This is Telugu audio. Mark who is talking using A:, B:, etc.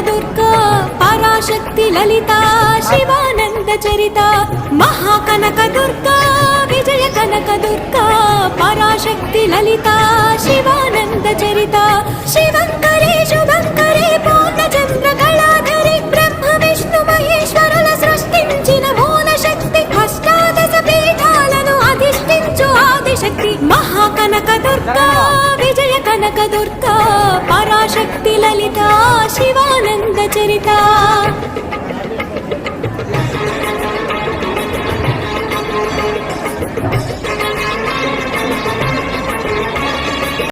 A: దుర్గా పరాశక్తి లలిత శివానంద చరిత మహాకనక దుర్గా విజయ కనక దుర్గా పరాశక్తి లలిత శివానంద చరిత శివంకరి శుభంకరి పూర్ణచంద్ర కళాధరి బ్రహ్మ విష్ణు మహేశ్వరుల సృష్టించిన మూల శక్తి అష్టాదశ పీఠాలను అధిష్ఠించు ఆదిశక్తి మహాకనక దుర్గా విజయ కనక దుర్గా పరాశక్తి లలిత శివానంద చరిత